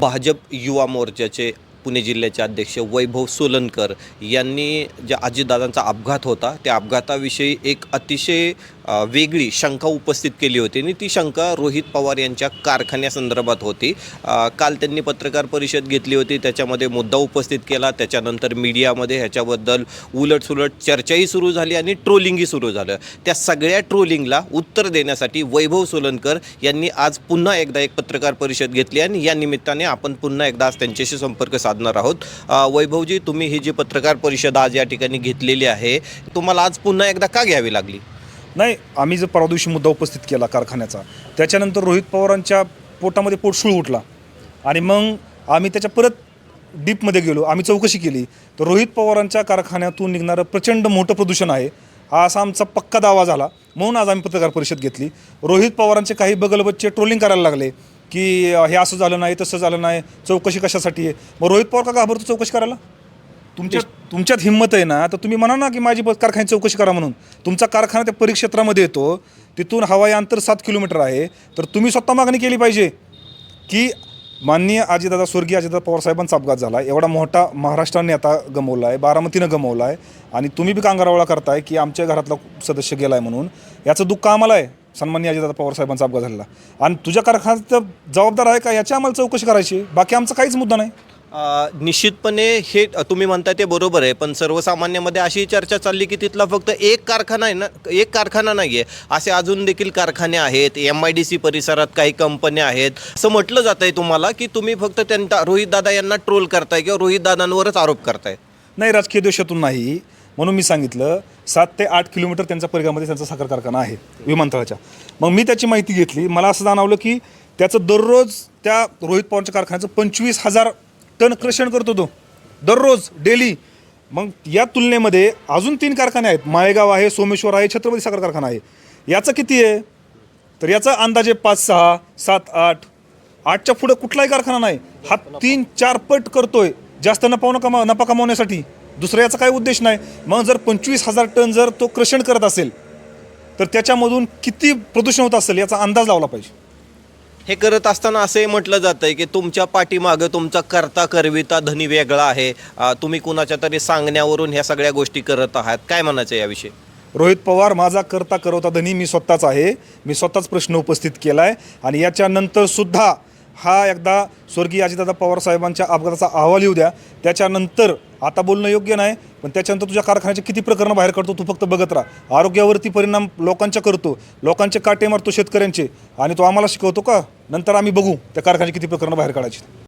भाजप युवा मोर्चाचे पुणे जिल्ह्याचे अध्यक्ष वैभव सोलनकर यांनी ज्या अजितदादांचा अपघात होता त्या अपघाताविषयी एक अतिशय वेगळी शंका उपस्थित केली होती आणि ती शंका रोहित पवार यांच्या कारखान्यासंदर्भात होती। काल त्यांनी पत्रकार परिषद घेतली होती, त्याच्यामध्ये मुद्दा उपस्थित केला। त्याच्यानंतर मीडियामध्ये ह्याच्याबद्दल उलटसुलट चर्चाही सुरू झाली आणि ट्रोलिंगही सुरू झालं। त्या सगळ्या ट्रोलिंगला उत्तर देण्यासाठी वैभव सोलनकर यांनी आज पुन्हा एकदा एक पत्रकार परिषद घेतली आणि या निमित्ताने आपण पुन्हा एकदा आज त्यांच्याशी संपर्क साधणार आहोत। वैभवजी, तुम्ही ही जी पत्रकार परिषद आज या ठिकाणी घेतलेली आहे, तुम्हाला आज पुन्हा एकदा का घ्यावी लागली? नाही, आम्ही जो परवा दिवशी मुद्दा उपस्थित केला कारखान्याचा, त्याच्यानंतर रोहित पवारांच्या पोटामध्ये पोटशूळ उठला आणि मग आम्ही त्याच्या परत डीपमध्ये गेलो, आम्ही चौकशी केली तर रोहित पवारांच्या कारखान्यातून निघणारं प्रचंड मोठं प्रदूषण आहे हा असा आमचा पक्का दावा झाला। म्हणून आज आम्ही पत्रकार परिषद घेतली। रोहित पवारांचे काही बगलबच्चे ट्रोलिंग करायला लागले की हे असं झालं नाही, तसं झालं नाही, चौकशी कशासाठी आहे? मग रोहित पवार का घाबरतो चौकशी करायला? तुमच्यात हिंमत आहे ना, तर तुम्ही म्हणा ना की माझी कारखान्याची चौकशी करा म्हणून। तुमचा कारखाना त्या परिक्षेत्रामध्ये येतो, तिथून हवाई अंतर 7 किलोमीटर आहे, तर तुम्ही स्वतः मागणी केली पाहिजे की माननीय अजितदादा, स्वर्गीय अजितदादा पवार साहेबांचा अपघात झाला, एवढा मोठा महाराष्ट्राने आता गमवला आहे, बारामतीनं गमवला आहे आणि तुम्ही बी कांगारावळा करताय की आमच्या घरातला सदस्य गेला आहे म्हणून। याचं दुःख आम्हाला आहे, सन्माननीय अजितदादा पवार साहेबांचा अपघात झालेला, आणि तुझ्या कारखान्यात जबाबदार आहे का याची आम्हाला चौकशी करायची, बाकी आमचा काहीच मुद्दा नाही। निश्चितपणे हे तुम्ही म्हणता ते बरोबर आहे, पण सर्वसामान्यामध्ये अशी चर्चा चालली की तिथला फक्त एक कारखाना आहे ना, एक कारखाना नाही आहे, असे अजून देखील कारखाने आहेत, MIDC परिसरात काही कंपन्या आहेत। असं म्हटलं जात आहे तुम्हाला की तुम्ही फक्त त्यांना रोहितदादा यांना ट्रोल करताय किंवा रोहितदादांवरच आरोप करताय? नाही, राजकीय द्वेषातून नाही, म्हणून मी सांगितलं 7 ते 8 किलोमीटर त्यांच्या परिघामध्ये त्यांचा साखर कारखाना आहे विमानतळाच्या। मग मी त्याची माहिती घेतली, मला असं जाणवलं की त्याचं दररोज त्या रोहित पवारच्या कारखान्याचं 25,000 टन क्रशण करतो तो दररोज डेली। मग या तुलनेमध्ये अजून 3 कारखाने आहेत, माळेगाव आहे, सोमेश्वर आहे, छत्रपती साखर कारखाना आहे, याचं किती आहे? तर याचा अंदाजे 5, 6, 7, 8, 8च्या पुढे कुठलाही कारखाना नाही। हा 3-4 पट करतोय जास्त नफा कमावण्यासाठी, दुसरा याचा काही उद्देश नाही। मग जर 25,000 टन जर तो क्रशण करत असेल तर त्याच्यामधून किती प्रदूषण होत असेल याचा अंदाज लावला पाहिजे। हे करत असताना असंही म्हटलं जातं आहे की तुमच्या पाठीमागं तुमचा करता करविता धनी वेगळा आहे, तुम्ही कुणाच्या तरी सांगण्यावरून ह्या सगळ्या गोष्टी करत आहात, काय म्हणायचं याविषयी? रोहित पवार माझा करता करवता धनी मी स्वतःच आहे, मी स्वतःच प्रश्न उपस्थित केला आहे आणि याच्यानंतर सुद्धा हा एकदा स्वर्गीय अजितदादा पवार साहेबांच्या अपघाताचा अहवाल येऊ द्या, त्याच्यानंतर आता बोलणं योग्य नाही, पण त्याच्यानंतर तुझ्या कारखान्याचे किती प्रकरणं बाहेर काढतो तू फक्त बघत राहा। आरोग्यावरती परिणाम लोकांच्या करतो, लोकांचे काटे मारतो शेतकऱ्यांचे, आणि तो आम्हाला शिकवतो का? नंतर आम्ही बघू त्या कारखान्याचे किती प्रकरणं बाहेर काढायची।